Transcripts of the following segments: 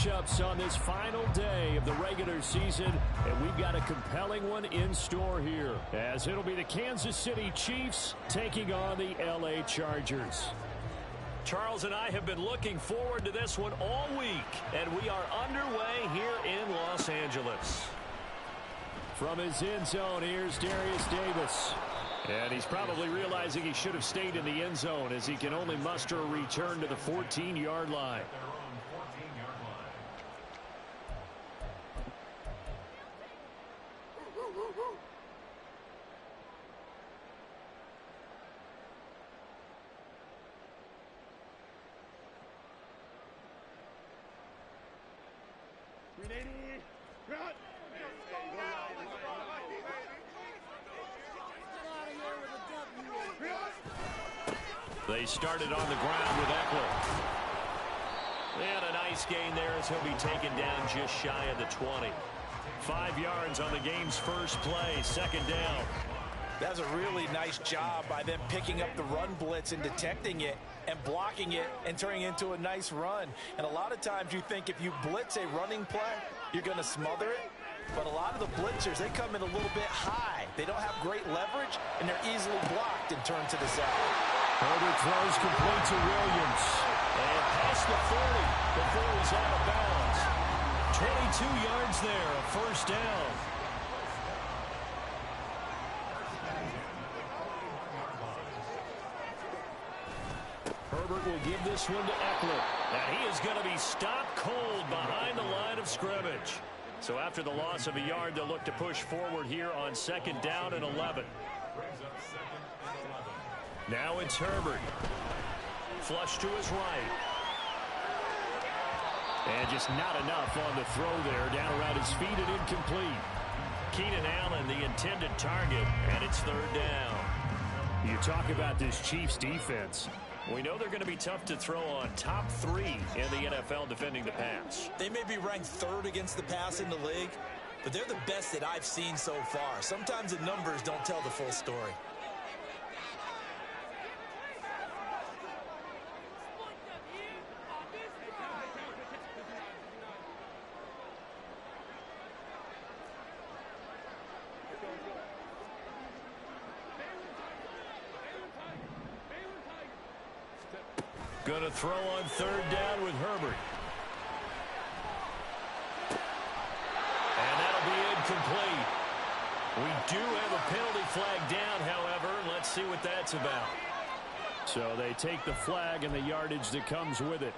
matchups on this final day of the regular season, and we've got a compelling one in store here, as it'll be the Kansas City Chiefs taking on the LA Chargers. Charles and I have been looking forward to this one all week, and we are underway here in Los Angeles. From his end zone, here's Darius Davis. And he's probably realizing he should have stayed in the end zone, as he can only muster a return to the 14-yard line. They started on the ground with Eckler. And a nice gain there as he'll be taken down just shy of the 20. 5 yards on the game's first play, second down. That's a really nice job by them picking up the run blitz and detecting it and blocking it and turning it into a nice run. And a lot of times you think if you blitz a running play, you're going to smother it. But a lot of the blitzers, they come in a little bit high. They don't have great leverage, and they're easily blocked and turned to the side. Herbert throws complete to Williams. And past the 40 before he's out of bounds. 22 yards there, a first down. Herbert will give this one to Eckler. And he is going to be stopped cold behind the line of scrimmage. So after the loss of a yard, they'll look to push forward here on second down and 11. Now it's Herbert. Flush to his right. And just not enough on the throw there. Down around his feet and incomplete. Keenan Allen, the intended target, and it's third down. You talk about this Chiefs defense. We know they're going to be tough to throw on. Top 3 in the NFL defending the pass. They may be ranked 3rd against the pass in the league, but they're the best that I've seen so far. Sometimes the numbers don't tell the full story. Going to throw on third down with Herbert. And that'll be incomplete. We do have a penalty flag down, however. Let's see what that's about. So they take the flag and the yardage that comes with it.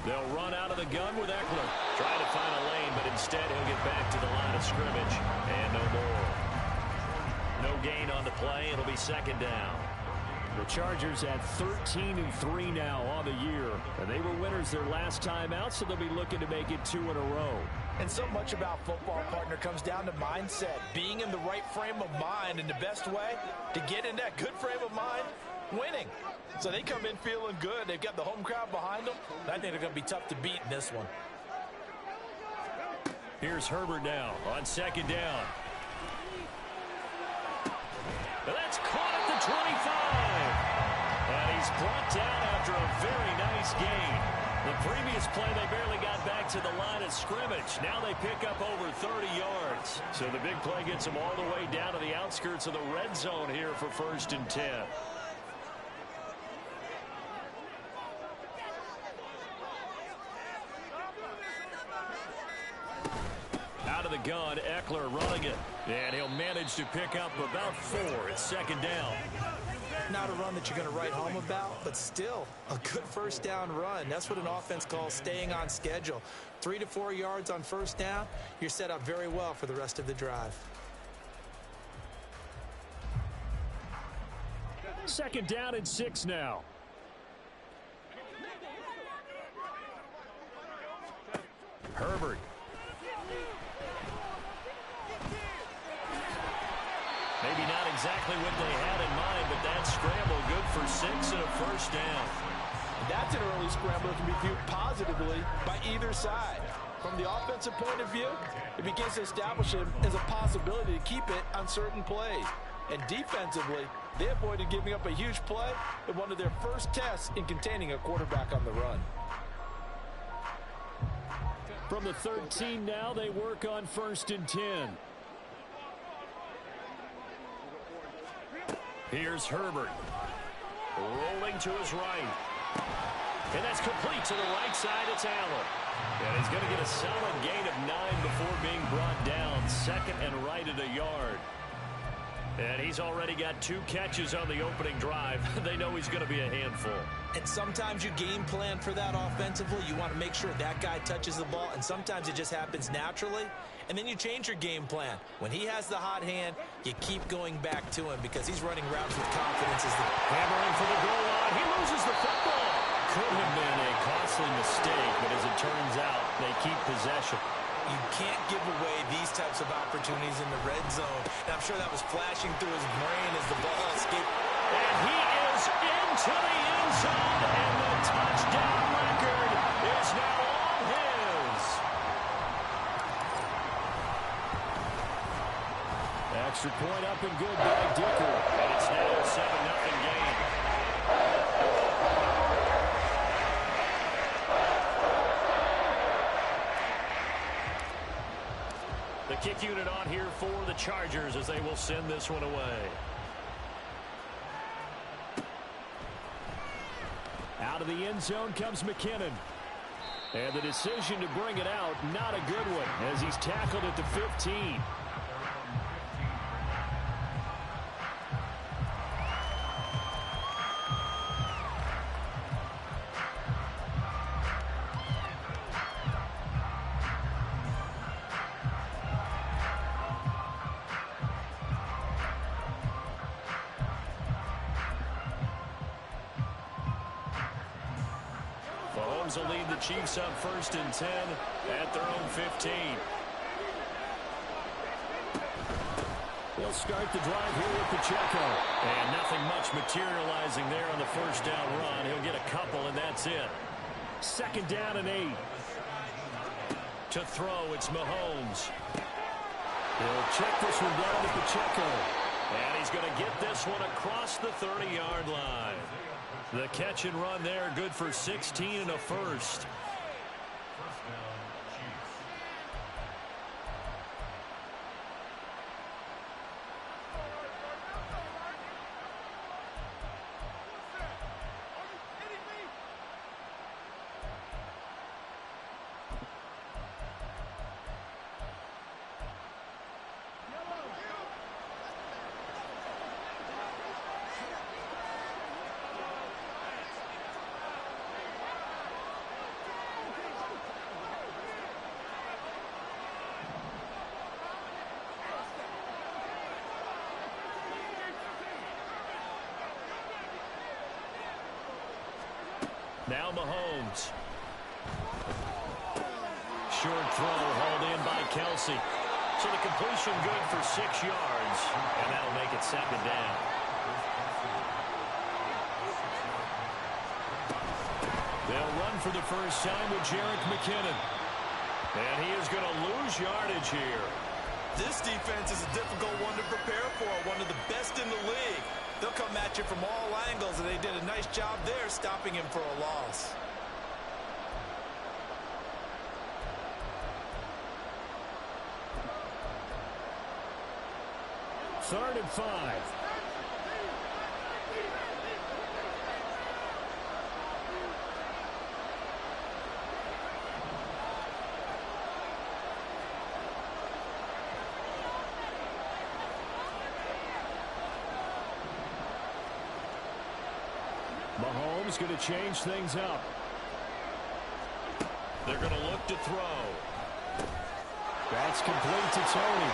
They'll run out of the gun with Eckler. Trying to find a lane, but instead he'll get back to the line of scrimmage. And no more. No gain on the play. It'll be second down. The Chargers at 13-3 now on the year. And they were winners their last time out, so they'll be looking to make it 2 in a row. And so much about football, partner, comes down to mindset. Being in the right frame of mind, and the best way to get in that good frame of mind, winning. So they come in feeling good. They've got the home crowd behind them. I think they're going to be tough to beat in this one. Here's Herbert now on second down. That's caught at the 25. And he's brought down after a very nice gain. The previous play, they barely got back to the line of scrimmage. Now they pick up over 30 yards. So the big play gets them all the way down to the outskirts of the red zone here for 1st and 10. Out of the gun, Eckler running it. And he'll manage to pick up about 4 at second down. Not a run that you're going to write home about, but still a good first down run. That's what an offense calls staying on schedule. 3 to 4 yards on first down, you're set up very well for the rest of the drive. Second down and 6 now. Herbert. Maybe not exactly what they had in mind, but that scramble good for 6 and a first down. That's an early scramble that can be viewed positively by either side. From the offensive point of view, it begins to establish him as a possibility to keep it on certain plays. And defensively, they avoided giving up a huge play in one of their first tests in containing a quarterback on the run. From the 13 now, they work on 1st and 10. Here's Herbert. Rolling to his right. And that's complete to the right side. It's Allen. And he's going to get a solid gain of 9 before being brought down. Second and right at a yard. And he's already got 2 catches on the opening drive. They know he's going to be a handful. And sometimes you game plan for that offensively. You want to make sure that guy touches the ball, and sometimes it just happens naturally. And then you change your game plan. When he has the hot hand, you keep going back to him because he's running routes with confidence. Hammering for the goal line. He loses the football. Could have been a costly mistake, but as it turns out, they keep possession. You can't give away these types of opportunities in the red zone. And I'm sure that was flashing through his brain as the ball escaped. And he is into the end zone, and the touchdown record is now all his. Extra point up and good by Dicker. And it's now a 7-0 game. The kick unit on here for the Chargers as they will send this one away. Out of the end zone comes McKinnon. And the decision to bring it out, not a good one, as he's tackled at the 15. Mahomes will lead the Chiefs up 1st and 10 at their own 15. They'll start the drive here with Pacheco. And nothing much materializing there on the first down run. He'll get a couple, and that's it. 2nd down and 8. To throw, it's Mahomes. He'll check this one down to Pacheco. And he's going to get this one across the 30-yard line. The catch and run there, good for 16 and a first. Now Mahomes. Short throw hauled in by Kelsey. So the completion good for 6 yards. And that'll make it 2nd down. They'll run for the first time with Jerick McKinnon. And he is going to lose yardage here. This defense is a difficult one to prepare for, one of the best in the league. They'll come at you from all angles, and they did a nice job there stopping him for a loss. Third and 5. Mahomes going to change things up. They're going to look to throw. That's complete to Tony.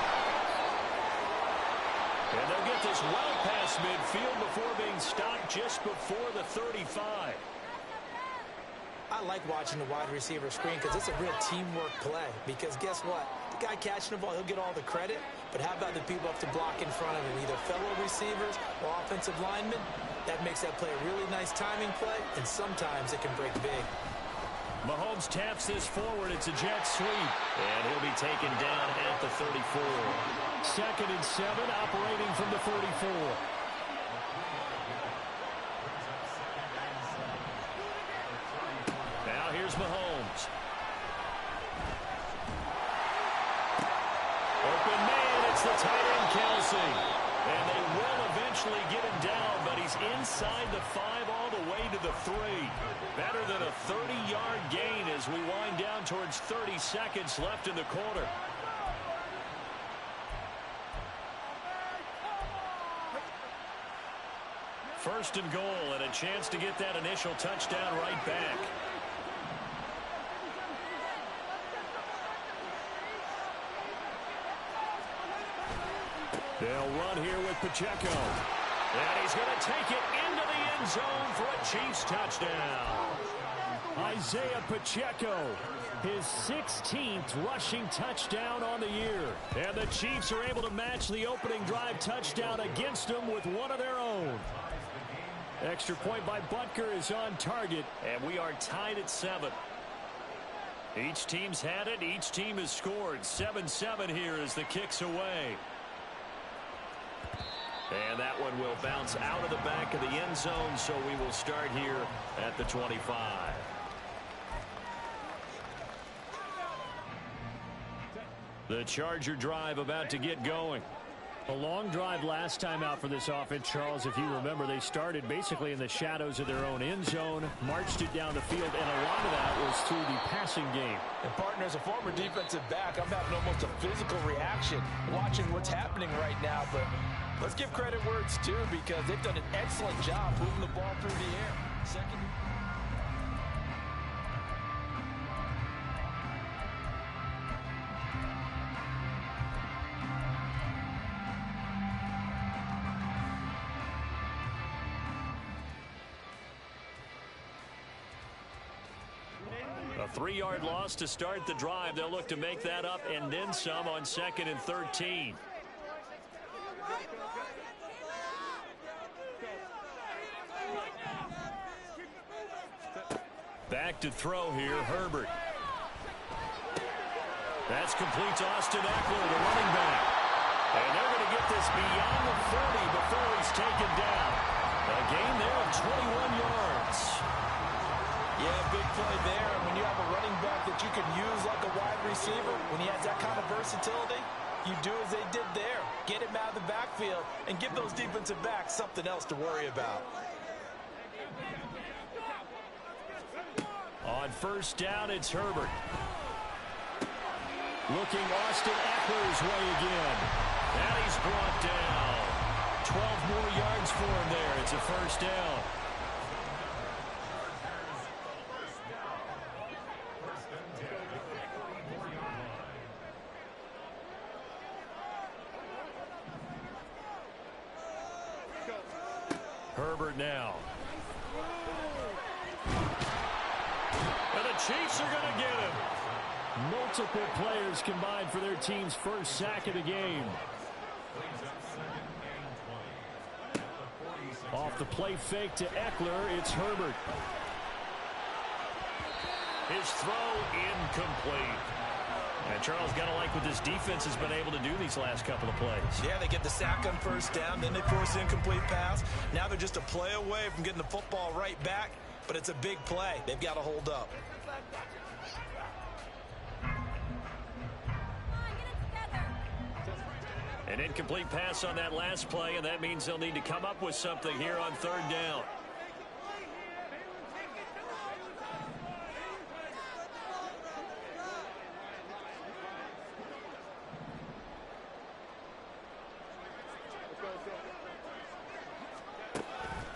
And they'll get this well past midfield before being stopped just before the 35. I like watching the wide receiver screen because it's a real teamwork play. Because guess what? The guy catching the ball, he'll get all the credit. But how about the people up to block in front of him, either fellow receivers or offensive linemen? That makes that play a really nice timing play, and sometimes it can break big. Mahomes taps this forward. It's a jet sweep. And he'll be taken down at the 34. 2nd and 7, operating from the 44. Now here's Mahomes. Open man, it's the tight end, Kelsey. And they will eventually get him down, but he's inside the 5 all the way to the 3. Better than a 30-yard gain as we wind down towards 30 seconds left in the quarter. First and goal, and a chance to get that initial touchdown right back. They'll run here with Pacheco. And he's going to take it into the end zone for a Chiefs touchdown. Isaiah Pacheco, his 16th rushing touchdown on the year. And the Chiefs are able to match the opening drive touchdown against them with one of their own. Extra point by Butker is on target, and we are tied at 7. Each team's had it. Each team has scored. 7-7 here as the kick's away. And that one will bounce out of the back of the end zone, so we will start here at the 25. The Charger drive about to get going. A long drive last time out for this offense, Charles. If you remember, they started basically in the shadows of their own end zone, marched it down the field, and a lot of that was through the passing game. And partner, as a former defensive back, I'm having almost a physical reaction watching what's happening right now. But let's give credit where it's due, because they've done an excellent job moving the ball through the air. Second. A 3-yard loss to start the drive. They'll look to make that up and then some on 2nd and 13. Back to throw here, Herbert. That's complete to Austin Eckler, the running back. And they're going to get this beyond the 30 before he's taken down. A gain there of 21 yards. Yeah, big play there. And when you have a running back that you can use like a wide receiver, when he has that kind of versatility, you do as they did there. Get him out of the backfield and give those defensive backs something else to worry about. On first down, it's Herbert. Looking Austin Eckler's way again. And he's brought down. 12 more yards for him there. It's a first down. Herbert now. And the Chiefs are going to get him. Multiple players combined for their team's first sack of the game. Off the play fake to Eckler, it's Herbert. His throw incomplete. And Charles, got to like what this defense has been able to do these last couple of plays. Yeah, they get the sack on first down, then they force an incomplete pass. Now they're just a play away from getting the football right back, but it's a big play. They've got to hold up. An incomplete pass on that last play, and that means they'll need to come up with something here on third down.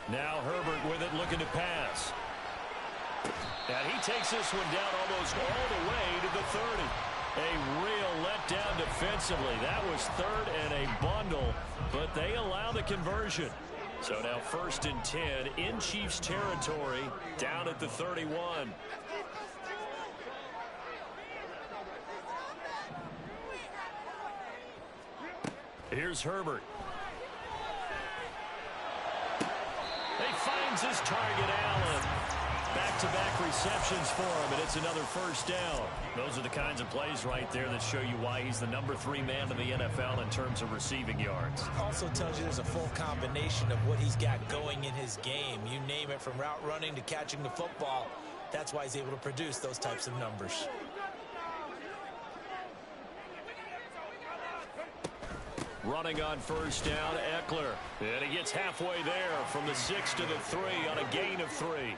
Now Herbert with it, looking to pass. And he takes this one down almost all the way to the 30. A real letdown defensively. That was third and a bundle, but they allow the conversion. So now 1st and 10 in Chiefs territory, down at the 31. Here's Herbert. He finds his target, Allen. Back-to-back receptions for him, and it's another first down. Those are the kinds of plays right there that show you why he's the number 3 man in the NFL in terms of receiving yards. Also tells you there's a full combination of what he's got going in his game. You name it, from route running to catching the football. That's why he's able to produce those types of numbers. Running on first down, Eckler. And he gets halfway there from the 6 to the 3 on a gain of 3.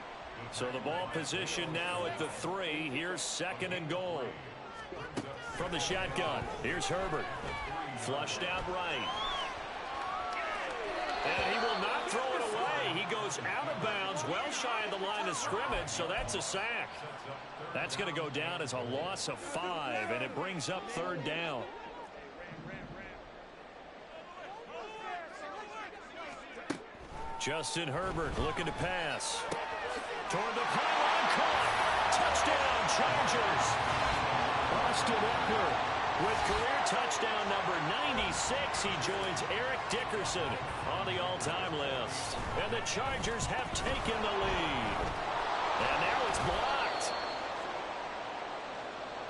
So the ball position now at the 3. Here's 2nd and goal. From the shotgun, here's Herbert. Flushed out right. And he will not throw it away. He goes out of bounds, well shy of the line of scrimmage, so that's a sack. That's going to go down as a loss of 5, and it brings up 3rd down. Justin Herbert looking to pass. Toward the pylon, caught. Touchdown, Chargers. Austin Eckler with career touchdown number 96. He joins Eric Dickerson on the all-time list. And the Chargers have taken the lead. And now it's blocked.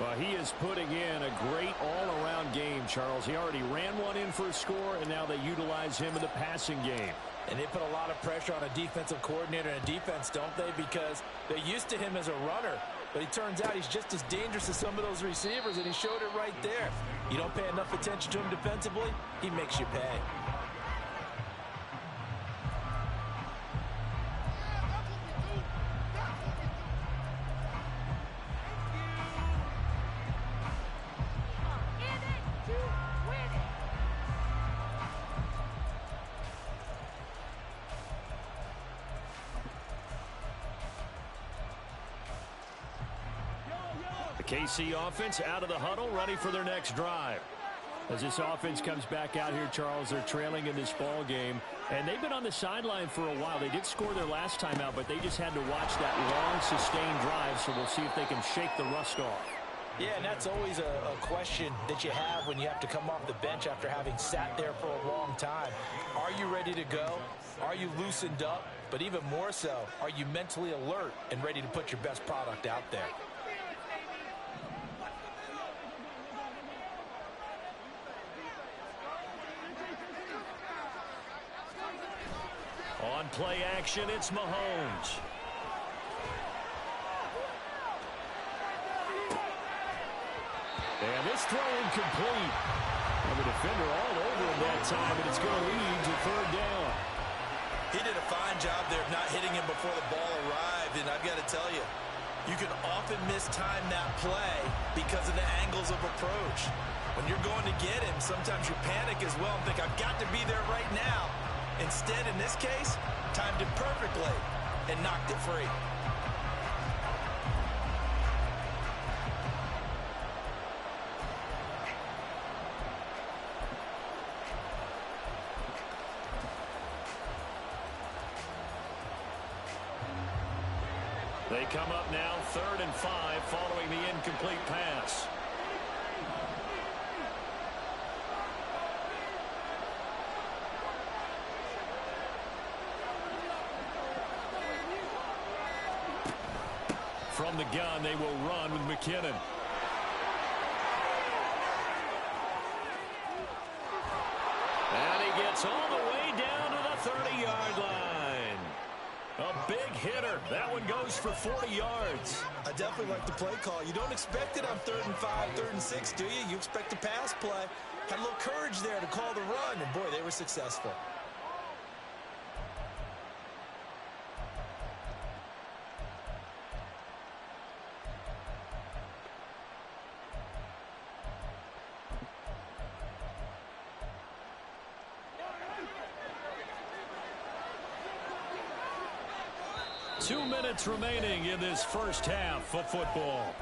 Well, he is putting in a great all-around game, Charles. He already ran one in for a score, and now they utilize him in the passing game. And they put a lot of pressure on a defensive coordinator and a defense, don't they? Because they're used to him as a runner. But it turns out he's just as dangerous as some of those receivers, and he showed it right there. You don't pay enough attention to him defensively, he makes you pay. KC offense out of the huddle, ready for their next drive. As this offense comes back out here, Charles, they're trailing in this ball game, and they've been on the sideline for a while. They did score their last time out, but they just had to watch that long, sustained drive, so we'll see if they can shake the rust off. Yeah, and that's always a question that you have when you have to come off the bench after having sat there for a long time. Are you ready to go? Are you loosened up? But even more so, are you mentally alert and ready to put your best product out there? On play action, it's Mahomes. And this throw incomplete. And the defender all over him that time, and it's going to lead to 3rd down. He did a fine job there of not hitting him before the ball arrived, and I've got to tell you, you can often mistime that play because of the angles of approach. When you're going to get him, sometimes you panic as well and think, I've got to be there right now. Instead, in this case, timed it perfectly and knocked it free. They come up now 3rd and 5 following the incomplete pass. From the gun, they will run with McKinnon. And he gets all the way down to the 30-yard line. A big hitter. That one goes for 40 yards. I definitely like the play call. You don't expect it on 3rd and 5, 3rd and 6, do you? You expect a pass play. Had a little courage there to call the run, and boy, they were successful. Two minutes remaining in this first half of football.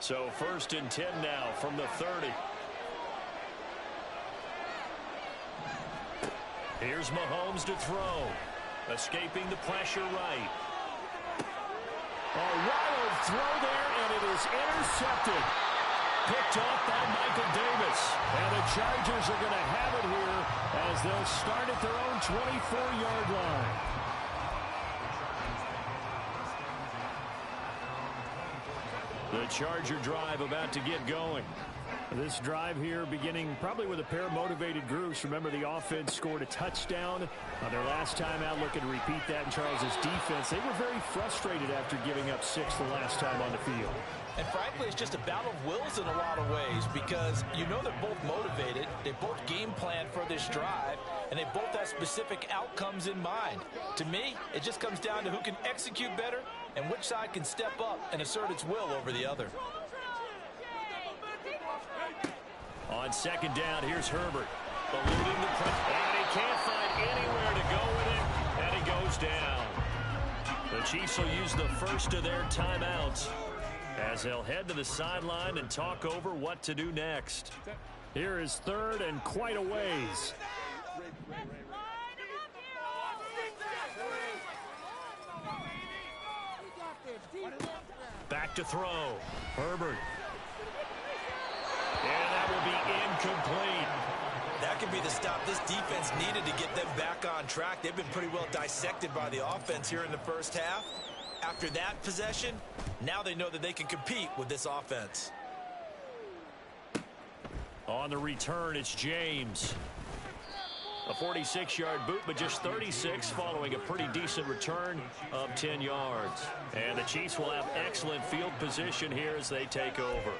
So 1st and 10 now from the 30. Here's Mahomes to throw. Escaping the pressure right. A wild throw there, and it is intercepted. Picked off by Michael Davis. And the Chargers are going to have it here as they'll start at their own 24-yard line. The Charger drive about to get going. This drive here beginning probably with a pair of motivated groups. Remember, the offense scored a touchdown on their last time out. Looking to repeat that in Charles's defense. They were very frustrated after giving up 6 the last time on the field. And frankly, it's just a battle of wills in a lot of ways because you know they're both motivated. They both game plan for this drive, and they both have specific outcomes in mind. To me, it just comes down to who can execute better and which side can step up and assert its will over the other. On 2nd down, here's Herbert. Eluding the press, and he can't find anywhere to go with it, and he goes down. The Chiefs will use the first of their timeouts as they'll head to the sideline and talk over what to do next. Here is 3rd and quite a ways. Back to throw. Herbert. And that will be incomplete. That could be the stop this defense needed to get them back on track. They've been pretty well dissected by the offense here in the first half. After that possession, now they know that they can compete with this offense. On the return, it's James. A 46-yard boot, but just 36 following a pretty decent return of 10 yards. And the Chiefs will have excellent field position here as they take over.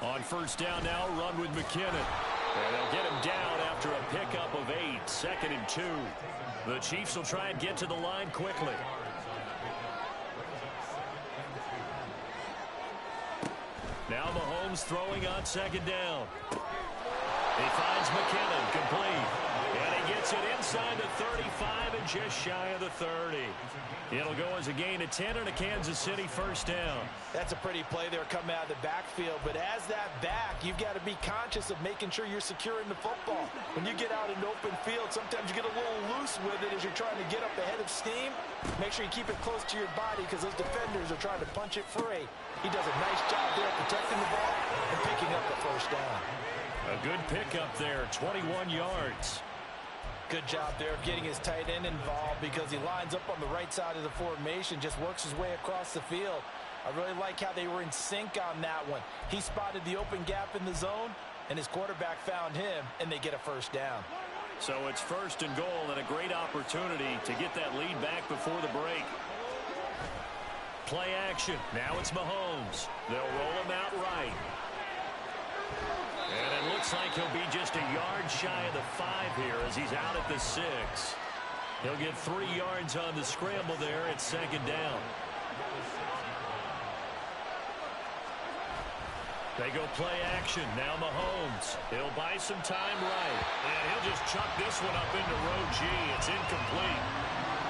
On 1st down now, run with McKinnon. And they'll get him down after a pickup of 8. 2nd and 2. The Chiefs will try and get to the line quickly. Now Mahomes throwing on 2nd down. He finds McKinnon, complete. And he gets it inside the 35 and just shy of the 30. It'll go as a gain of 10 and a Kansas City 1st down. That's a pretty play there coming out of the backfield. But as that back, you've got to be conscious of making sure you're securing the football. When you get out in open field, sometimes you get a little loose with it as you're trying to get up ahead of steam. Make sure you keep it close to your body because those defenders are trying to punch it free. He does a nice job there protecting the ball and picking up the 1st down. A good pickup there, 21 yards. Good job there of getting his tight end involved because he lines up on the right side of the formation, just works his way across the field. I really like how they were in sync on that one. He spotted the open gap in the zone, and his quarterback found him, and they get a 1st down. So it's 1st and goal and a great opportunity to get that lead back before the break. Play action. Now it's Mahomes. They'll roll him out right. And it looks like he'll be just a yard shy of the 5 here as he's out at the 6. He'll get 3 yards on the scramble there at 2nd down. They go play action. Now Mahomes. He'll buy some time right. And he'll just chuck this one up into row G. It's incomplete.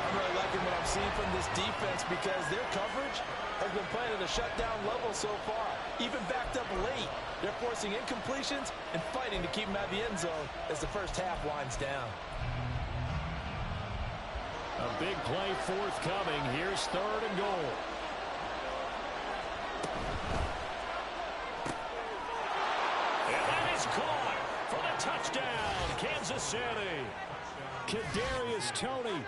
I'm really liking what I'm seeing from this defense because their coverage has been playing at a shutdown level so far. Even backed up late, they're forcing incompletions and fighting to keep them out of the end zone as the first half winds down. A big play forthcoming. Here's 3rd and goal. And that is caught for the touchdown, Kansas City. Kadarius Toney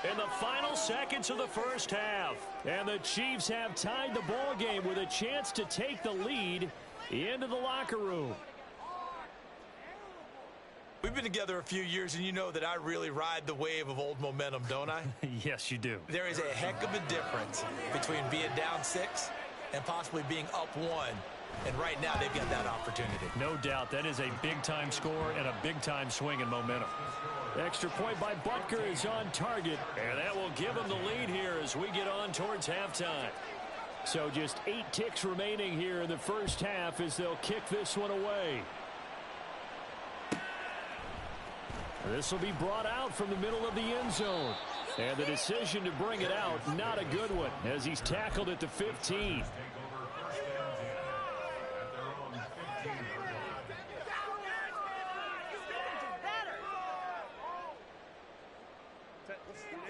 in the final seconds of the first half. And the Chiefs have tied the ball game with a chance to take the lead into the locker room. We've been together a few years, and you know that I really ride the wave of old momentum, don't I? Yes, you do. There is a heck of a difference between being down 6 and possibly being up 1 And right now, they've got that opportunity. No doubt. That is a big-time score and a big-time swing in momentum. Extra point by Butker is on target, and that will give them the lead here as we get on towards halftime. So just 8 ticks remaining here in the first half as they'll kick this one away. This will be brought out from the middle of the end zone. And the decision to bring it out, not a good one, as he's tackled at the 15.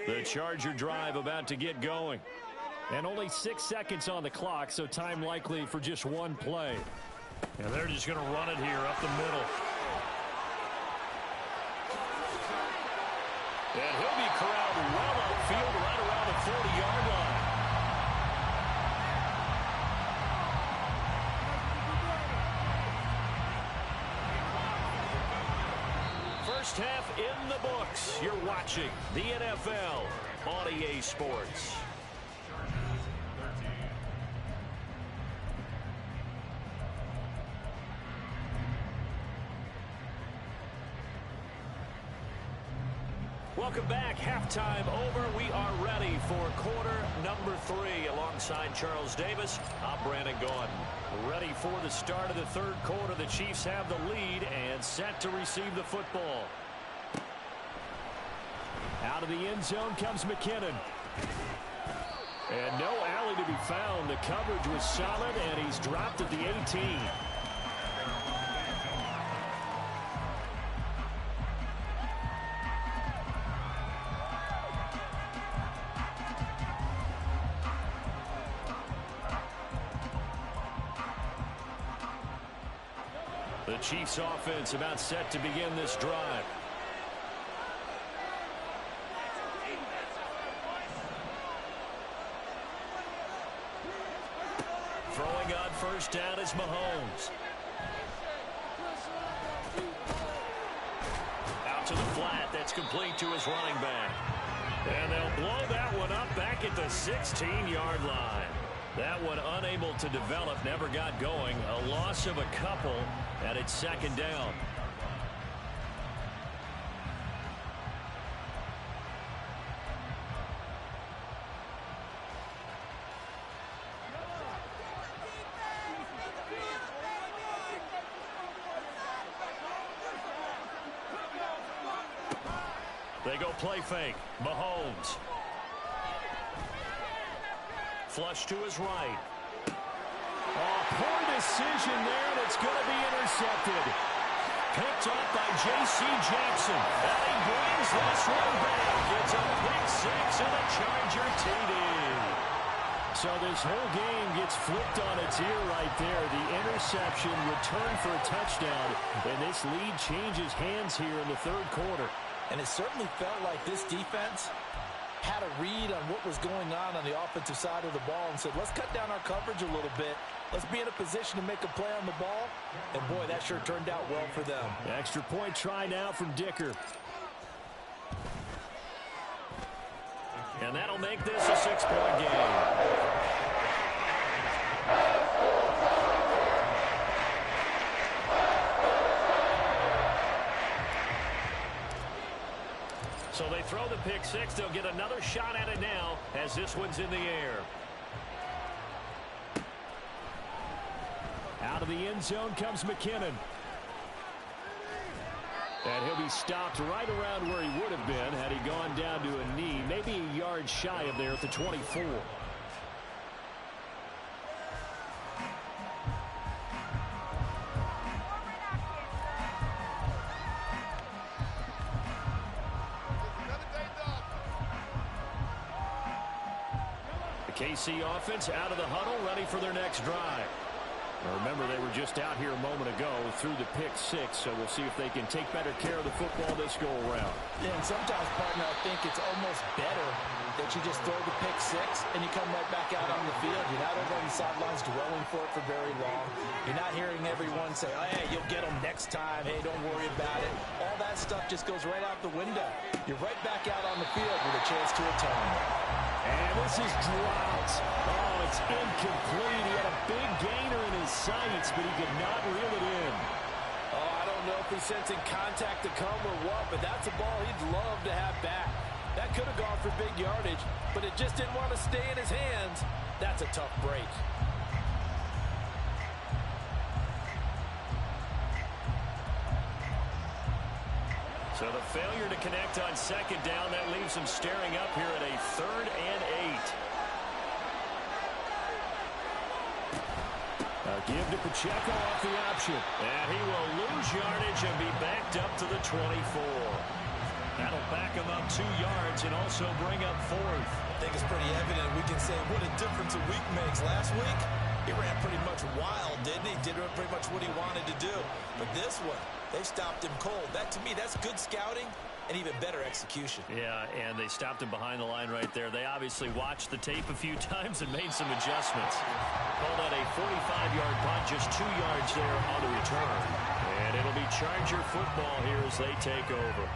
The Charger drive about to get going. And only 6 seconds on the clock, so time likely for just one play. And they're just going to run it here up the middle. And he'll be corralled well upfield right around the 40-yard line. First half in the books. You're watching the NFL on EA Sports. Welcome back. Halftime over. We are ready for quarter number 3. Alongside Charles Davis, I'm Brandon Gaudin. Ready for the start of the third quarter. The Chiefs have the lead and set to receive the football. Out of the end zone comes McKinnon. And no alley to be found. The coverage was solid, and he's dropped at the 18. The Chiefs offense about set to begin this drive. Throwing on first down is Mahomes. Out to the flat. That's complete to his running back. And they'll blow that one up back at the 16-yard line. That one unable to develop, never got going. A loss of a couple, and it's second down. They go play fake. Mahomes. Flush to his right. Oh, poor decision there, and it's going to be intercepted. Picked up by J.C. Jackson. And he brings this one back. It's a pick six and a Charger TD. So this whole game gets flipped on its ear right there. The interception, return for a touchdown, and this lead changes hands here in the third quarter. And it certainly felt like this defense had a read on what was going on the offensive side of the ball and said, let's cut down our coverage a little bit. Let's be in a position to make a play on the ball. And, boy, that sure turned out well for them. The extra point try now from Dicker. And that'll make this a 6-point game. So they throw the pick six. They'll get another shot at it now as this one's in the air. Out of the end zone comes McKinnon. And he'll be stopped right around where he would have been had he gone down to a knee, maybe a yard shy of there at the 24. KC offense out of the huddle, ready for their next drive. Now remember, they were just out here a moment ago through the pick six, so we'll see if they can take better care of the football this go-around. Yeah, and sometimes, partner, I think it's almost better that you just throw the pick six and you come right back out on the field. You're not over on the sidelines dwelling for it for very long. You're not hearing everyone say, oh, hey, you'll get them next time. Hey, don't worry about it. All that stuff just goes right out the window. You're right back out on the field with a chance to atone. And this is dropped. Oh, it's incomplete. He had a big gainer in his his sights, but he could not reel it in. Oh, I don't know if he's sensing contact to come or what, but that's a ball he'd love to have back. That could have gone for big yardage, but it just didn't want to stay in his hands. That's a tough break. So the failure to connect on second down, that leaves him staring up here at a 3rd and 8. Give to Pacheco off the option. And he will lose yardage and be backed up to the 24. That'll back him up 2 yards and also bring up 4th. I think it's pretty evident. We can say what a difference a week makes. Last week, he ran pretty much wild, didn't he? Did pretty much what he wanted to do. But this one, they stopped him cold. That, to me, that's good scouting and even better execution. Yeah, and they stopped him behind the line right there. They obviously watched the tape a few times and made some adjustments. Called out a 45-yard punt, just 2 yards there on the return. And it'll be Charger football here as they take over.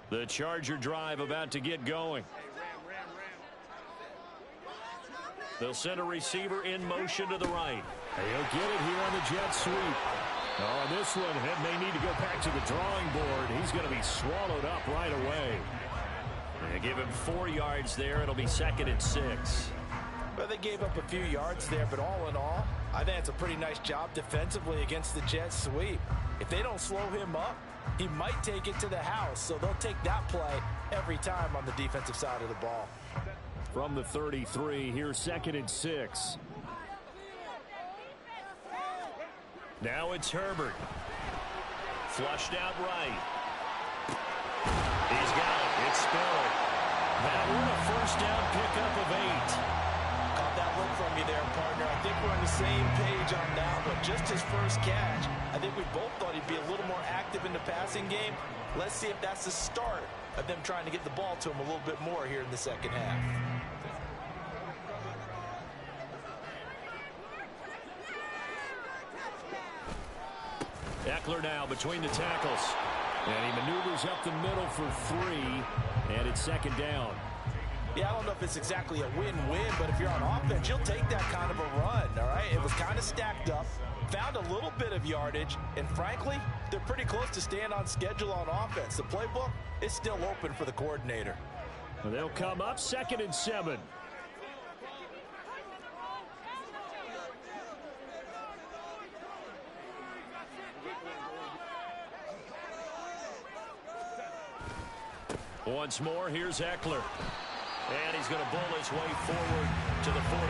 The Charger drive about to get going. They'll send a receiver in motion to the right. He'll get it here on the jet sweep. Oh, this one may need to go back to the drawing board. He's going to be swallowed up right away. They give him 4 yards there. It'll be 2nd and 6. Well, they gave up a few yards there, but all in all, I think it's a pretty nice job defensively against the jet sweep. If they don't slow him up, he might take it to the house, so they'll take that play every time on the defensive side of the ball. From the 33, here's 2nd and 6. Now it's Herbert. Flushed out right. He's got it. It's Spiller. That one a first down pickup of 8. Caught that look from you there, partner. I think we're on the same page on that one. Just his first catch. I think we both thought he'd be a little more active in the passing game. Let's see if that's the start of them trying to get the ball to him a little bit more here in the second half. Eckler now between the tackles. And he maneuvers up the middle for 3. And it's 2nd down. Yeah, I don't know if it's exactly a win-win, but if you're on offense, you'll take that kind of a run, all right? It was kind of stacked up, found a little bit of yardage, and frankly, they're pretty close to staying on schedule on offense. The playbook is still open for the coordinator. And they'll come up 2nd and 7. Once more, here's Eckler. And he's going to bull his way forward to the 48.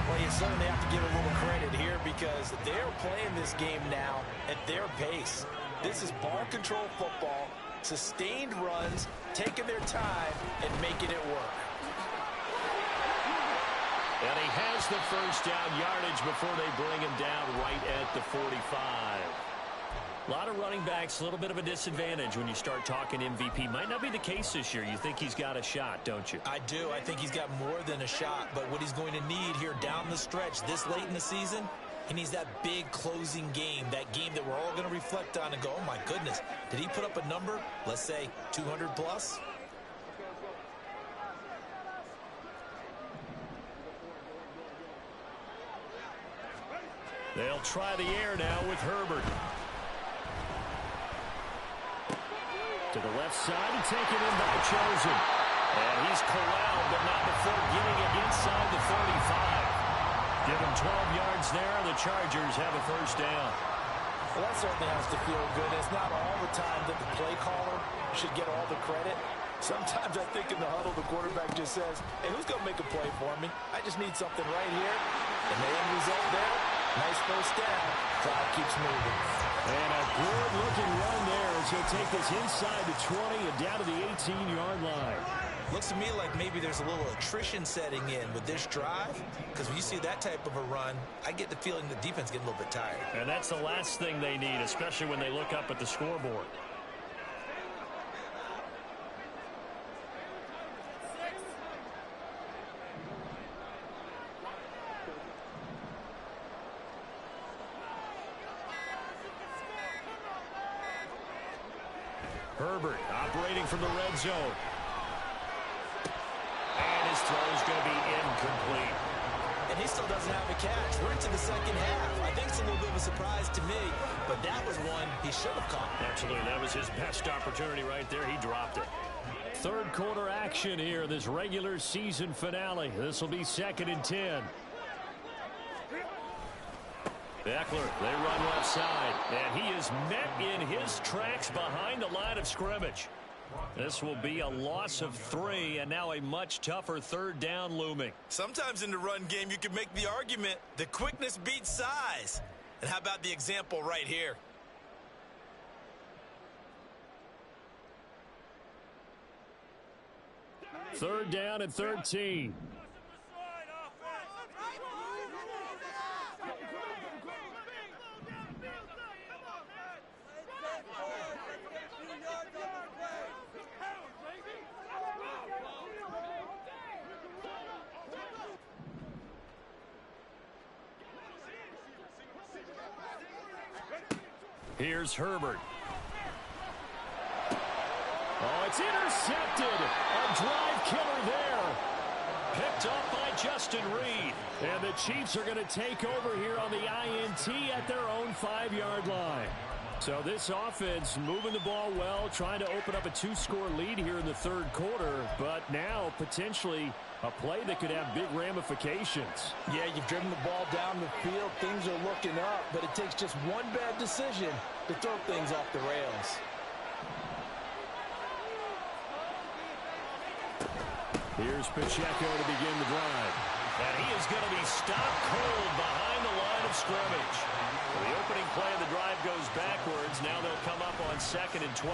Well, you certainly have to give a little credit here because they're playing this game now at their pace. This is ball control football, sustained runs, taking their time, and making it work. And he has the first down yardage before they bring him down right at the 45. A lot of running backs, a little bit of a disadvantage when you start talking MVP. Might not be the case this year. You think he's got a shot, don't you? I do. I think he's got more than a shot. But what he's going to need here down the stretch this late in the season, he needs that big closing game, that game that we're all going to reflect on and go, oh, my goodness, did he put up a number, let's say 200 plus? They'll try the air now with Herbert. To the left side and taken in by Chosen. And he's corralled, but not before getting it inside the 35. Give him 12 yards there. The Chargers have a first down. Well, that certainly has to feel good. It's not all the time that the play caller should get all the credit. Sometimes I think in the huddle, the quarterback just says, hey, who's going to make a play for me? I just need something right here. And the end result there, nice first down. Clock keeps moving. And a good-looking run there as he'll take this inside the 20 and down to the 18-yard line. Looks to me like maybe there's a little attrition setting in with this drive, because when you see that type of a run, I get the feeling the defense getting a little bit tired. And that's the last thing they need, especially when they look up at the scoreboard. operating from the red zone. And his throw is going to be incomplete. And he still doesn't have a catch. We're into the second half. I think it's a little bit of a surprise to me, but that was one he should have caught. Absolutely. That was his best opportunity right there. He dropped it. Third quarter action here, this regular season finale. This will be 2nd and 10. Eckler, they run left side, and he is met in his tracks behind the line of scrimmage. This will be a loss of 3, and now a much tougher 3rd down looming. Sometimes in the run game, you can make the argument that quickness beats size. And how about the example right here? Third down and 13. Here's Herbert. Oh, it's intercepted. A drive killer there. Picked up by Justin Reed. And the Chiefs are going to take over here on the INT at their own 5-yard line. So this offense moving the ball well, trying to open up a 2-score lead here in the 3rd quarter. But now potentially a play that could have big ramifications. Yeah, you've driven the ball down the field. Things are looking up, but it takes just one bad decision to throw things off the rails. Here's Pacheco to begin the drive. And he is going to be stopped cold behind the line of scrimmage. The opening play of the drive goes backwards. Now they'll come up on 2nd and 12.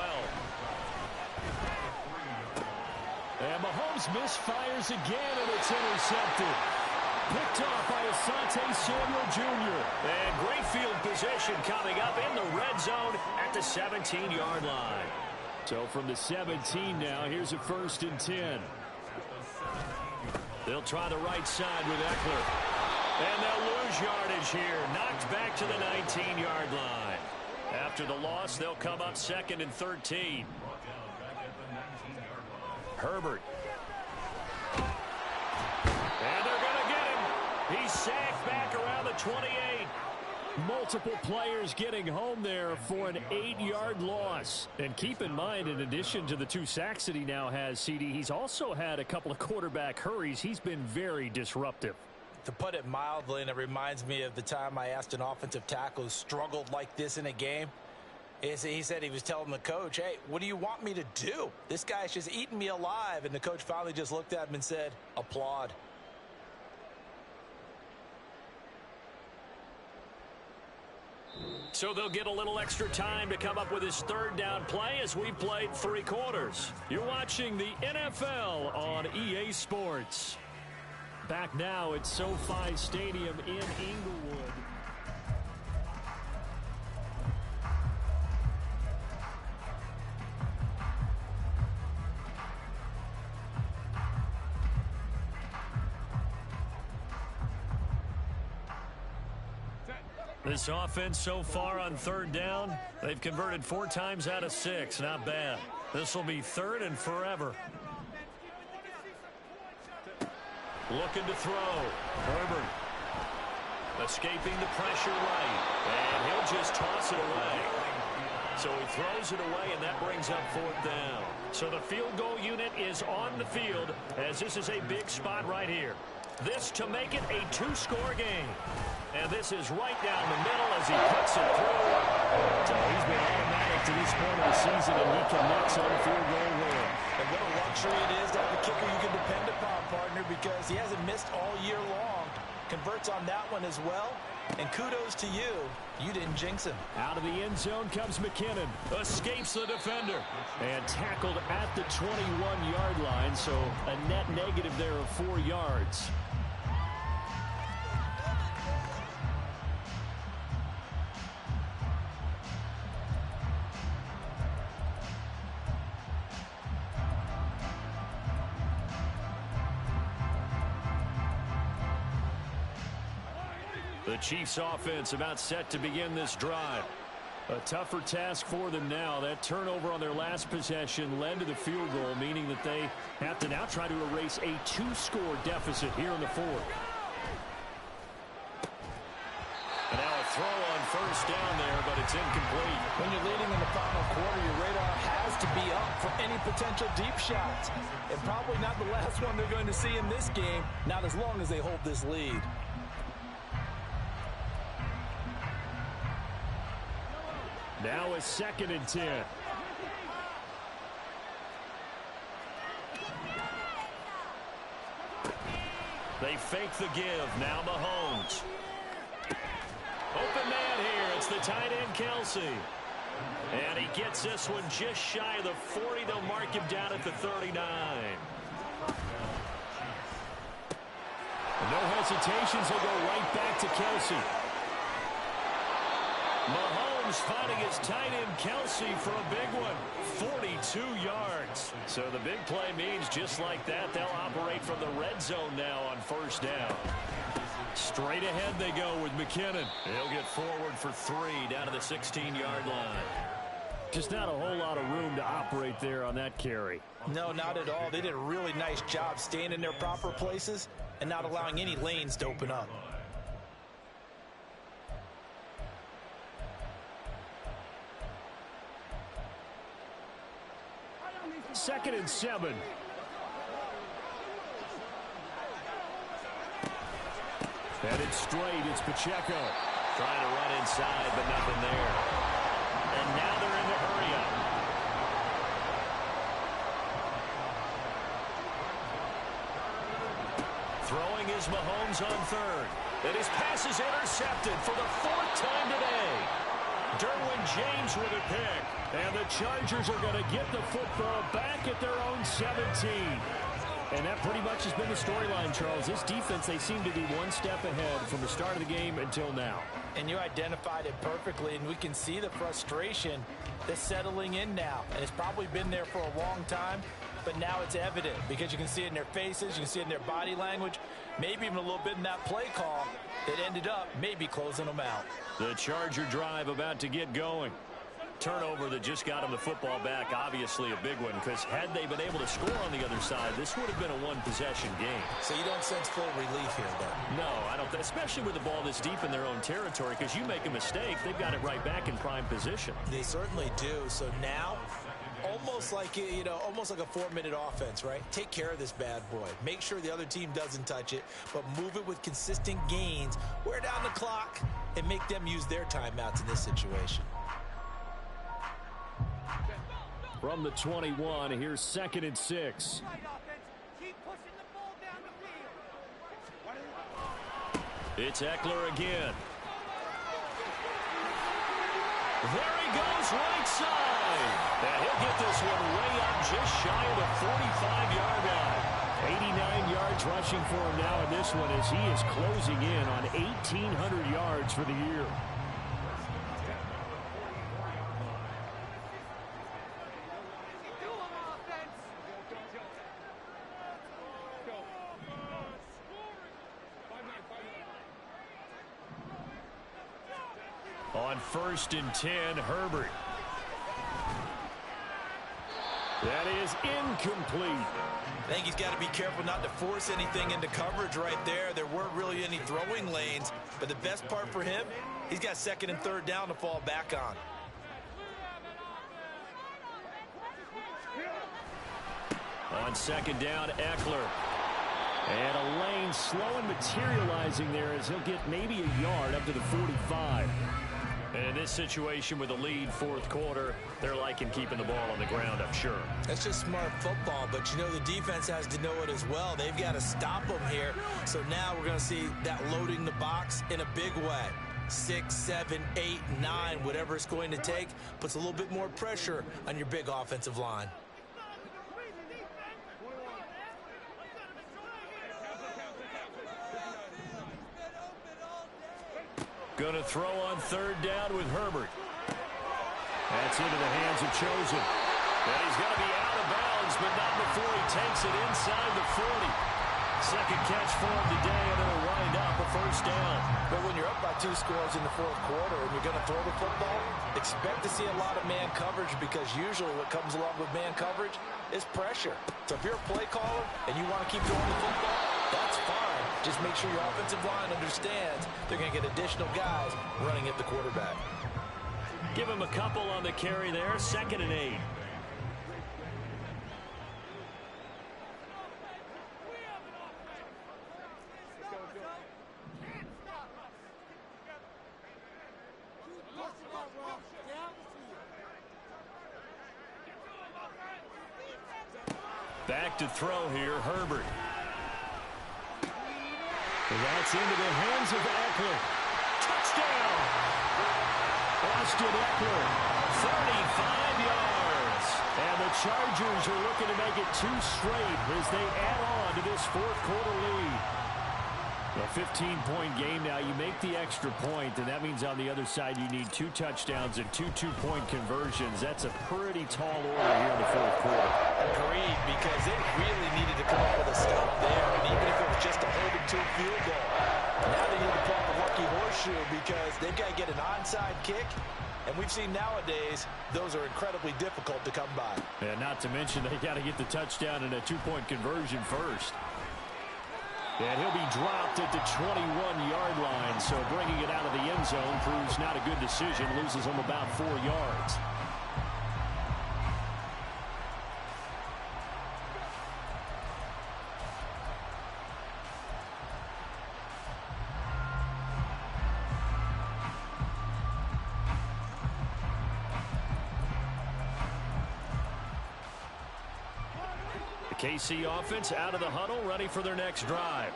And Mahomes misfires again, and it's intercepted. Picked off by Asante Samuel Jr. And great field position coming up in the red zone at the 17-yard line. So from the 17 now, here's a 1st and 10. They'll try the right side with Eckler. And they'll lose yardage here. Knocked back to the 19-yard line. After the loss, they'll come up 2nd and 13. Herbert. And they're going to get him. He's sacked back around the 28. Multiple players getting home there for an 8-yard loss. And keep in mind, in addition to the 2 sacks that he now has, CD, he's also had a couple of quarterback hurries. He's been very disruptive. To put it mildly, and it reminds me of the time I asked an offensive tackle who struggled like this in a game. He said he was telling the coach, hey, what do you want me to do? This guy's just eating me alive. And the coach finally just looked at him and said, applaud. So they'll get a little extra time to come up with his 3rd down play as we've played 3 quarters. You're watching the NFL on EA Sports. Back now at SoFi Stadium in Inglewood. This offense so far on 3rd down, they've converted 4 times out of 6. Not bad. This will be 3rd and forever. Looking to throw. Herbert. Escaping the pressure right. And he'll just toss it away. So he throws it away, and that brings up 4th down. So the field goal unit is on the field, as this is a big spot right here. This to make it a 2-score game. And this is right down the middle as he puts it through. So he's been automatic to this point of the season, and he connects on a field goal there. And what a luxury it is to have a kicker you can depend upon, partner, because he hasn't missed all year long. Converts on that one as well. And kudos to you. You didn't jinx him. Out of the end zone comes McKinnon. Escapes the defender. And tackled at the 21-yard line, so a net negative there of 4 yards. The Chiefs offense about set to begin this drive. A tougher task for them now. That turnover on their last possession led to the field goal, meaning that they have to now try to erase a 2-score deficit here in the fourth. And now a throw on first down there, but it's incomplete. When you're leading in the final quarter, your radar has to be up for any potential deep shots. And probably not the last one they're going to see in this game, not as long as they hold this lead. Now a 2nd and 10. They fake the give. Now Mahomes. Open man here. It's the tight end, Kelsey. And he gets this one just shy of the 40. They'll mark him down at the 39. No hesitations. He'll go right back to Kelsey. Mahomes finding his tight end Kelsey for a big one. 42 yards. So the big play means just like that, they'll operate from the red zone now on first down. Straight ahead they go with McKinnon. He'll get forward for 3 down to the 16-yard line. Just not a whole lot of room to operate there on that carry. No, not at all. They did a really nice job staying in their proper places and not allowing any lanes to open up. Second and 7. Headed straight, it's Pacheco. Trying to run inside, but nothing there. And now they're in the hurry-up. Throwing is Mahomes on 3rd. And his pass is intercepted for the 4th time today. Derwin James with a pick. And the Chargers are going to get the football back at their own 17. And that pretty much has been the storyline, Charles. This defense, they seem to be one step ahead from the start of the game until now. And you identified it perfectly, and we can see the frustration that's settling in now. And it's probably been there for a long time, but now it's evident because you can see it in their faces, you can see it in their body language, maybe even a little bit in that play call that ended up maybe closing them out. The Charger drive about to get going. Turnover that just got them the football back, obviously a big one, because had they been able to score on the other side, this would have been a one-possession game. So you don't sense full relief here, though? No, I don't, especially with the ball this deep in their own territory, because you make a mistake, they've got it right back in prime position. They certainly do. So now, almost like, almost like a 4-minute offense, right? Take care of this bad boy. Make sure the other team doesn't touch it, but move it with consistent gains, wear down the clock, and make them use their timeouts in this situation. From the 21, here's 2nd and 6. It's Eckler again. There he goes, right side. And he'll get this one way up just shy of the 45-yard line. 89 yards rushing for him now in this one as he is closing in on 1,800 yards for the year. On 1st and 10, Herbert. That is incomplete. I think he's got to be careful not to force anything into coverage right there. There weren't really any throwing lanes, but the best part for him, he's got 2nd and 3rd down to fall back on. On 2nd down, Eckler. And a lane slow and materializing there as he'll get maybe a yard up to the 45. And in this situation with a lead 4th quarter, they're liking keeping the ball on the ground, I'm sure. That's just smart football, but the defense has to know it as well. They've got to stop them here. So now we're going to see that loading the box in a big way. 6, 7, 8, 9, whatever it's going to take, puts a little bit more pressure on your big offensive line. Going to throw on 3rd down with Herbert. That's into the hands of Chosen. And he's going to be out of bounds, but not before he takes it inside the 40. Second catch for him today, and it'll wind up a first down. But when you're up by 2 scores in the fourth quarter and you're going to throw the football, expect to see a lot of man coverage, because usually what comes along with man coverage is pressure. So if you're a play caller and you want to keep throwing the football, that's fine. Just make sure your offensive line understands they're going to get additional guys running at the quarterback. Give him a couple on the carry there. 2nd and 8. Back to throw here, Herbert. That's into the hands of Eckler. Touchdown! Austin Eckler, 35 yards. And the Chargers are looking to make it 2 straight as they add on to this fourth quarter lead. A 15-point game now. You make the extra point, and that means on the other side you need 2 touchdowns and 2 two-point conversions. That's a pretty tall order here in the fourth quarter. Agreed, because they really needed to come up with a stop there, and even if it was just a holding 2 field goal. Now they need to pull the lucky horseshoe because they've got to get an onside kick, and we've seen nowadays those are incredibly difficult to come by. And not to mention they got to get the touchdown and a 2-point conversion first. And he'll be dropped at the 21-yard line, so bringing it out of the end zone proves not a good decision, loses him about 4 yards. KC offense out of the huddle, ready for their next drive.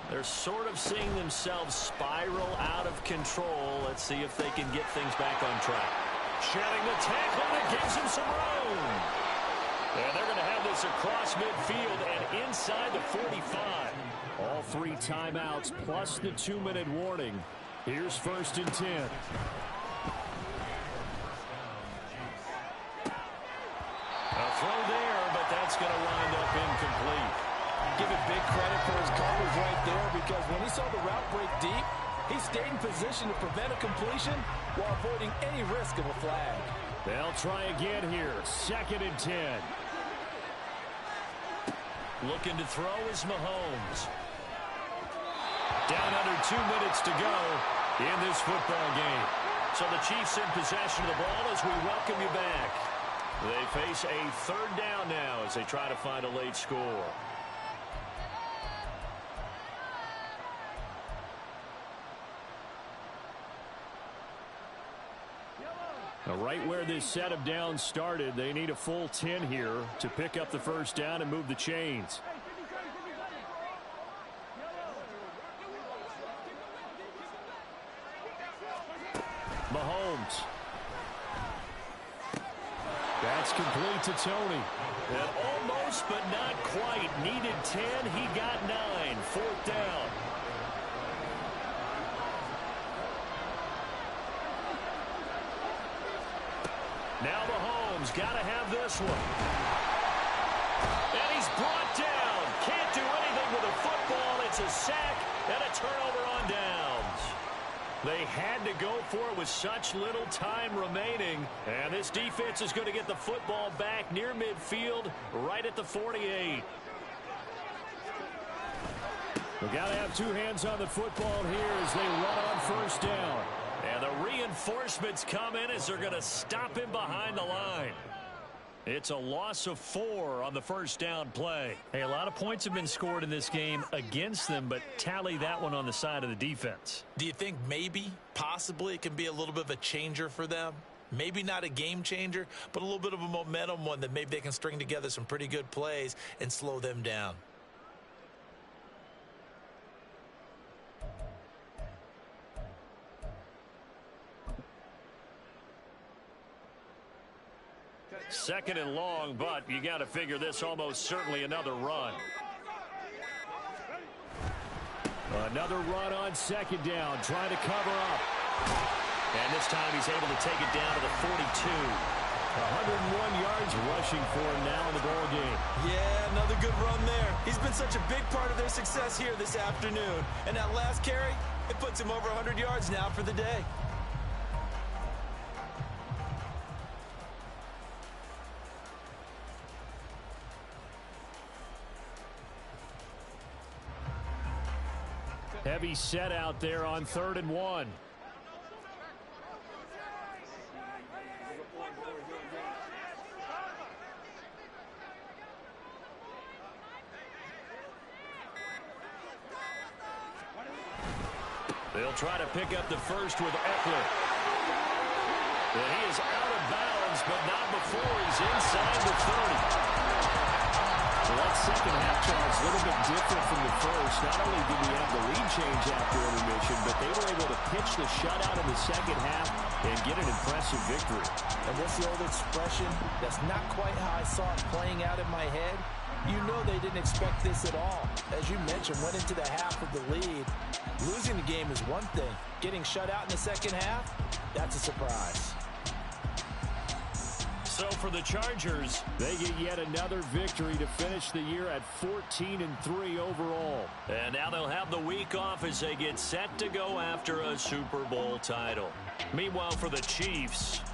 They're sort of seeing themselves spiral out of control. Let's see if they can get things back on track. Shedding the tackle that gives him some room. And they're going to have this across midfield and inside the 45. All 3 timeouts plus the 2-minute warning. Here's 1st and 10. A throw there, but that's going to wind up incomplete. Give it big credit for his coverage right there, because when he saw the route break deep, he stayed in position to prevent a completion while avoiding any risk of a flag. They'll try again here. 2nd and 10. Looking to throw is Mahomes. Down under 2 minutes to go in this football game. So the Chiefs in possession of the ball as we welcome you back. They face a 3rd down now as they try to find a late score. Now, right where this set of downs started, they need a full 10 here to pick up the 1st down and move the chains. Mahomes. That's complete to Tony. And almost, but not quite. Needed 10. He got 9. 4th down. Now Mahomes got to have this one. And he's brought down. Can't do anything with a football. It's a sack and a turnover on downs. They had to go for it with such little time remaining. And this defense is going to get the football back near midfield, right at the 48. We got to have 2 hands on the football here as they run on 1st down. And the reinforcements come in as they're going to stop him behind the line. It's a loss of 4 on the 1st down play. Hey, a lot of points have been scored in this game against them, but tally that one on the side of the defense. Do you think maybe, possibly, it can be a little bit of a changer for them? Maybe not a game changer, but a little bit of a momentum one that maybe they can string together some pretty good plays and slow them down. Second and long, but you got to figure this almost certainly another run. Another run on 2nd down, trying to cover up. And this time he's able to take it down to the 42. 101 yards rushing for him now in the ball game. Yeah, another good run there. He's He's been such a big part of their success here this afternoon. And that last carry, it puts him over 100 yards now for the day. Heavy set out there on 3rd and 1. They'll try to pick up the first with Eckler. And he is out of bounds, but not before he's inside the 30. Well, that second half, Charles, a little bit different from the first. Not only did we have the lead change after intermission, but they were able to pitch the shutout in the second half and get an impressive victory. And what's the old expression? That's not quite how I saw it playing out in my head. You know they didn't expect this at all. As you mentioned, went into the half with the lead. Losing the game is one thing. Getting shut out in the second half, that's a surprise. So for the Chargers, they get yet another victory to finish the year at 14-3 overall. And now they'll have the week off as they get set to go after a Super Bowl title. Meanwhile, for the Chiefs,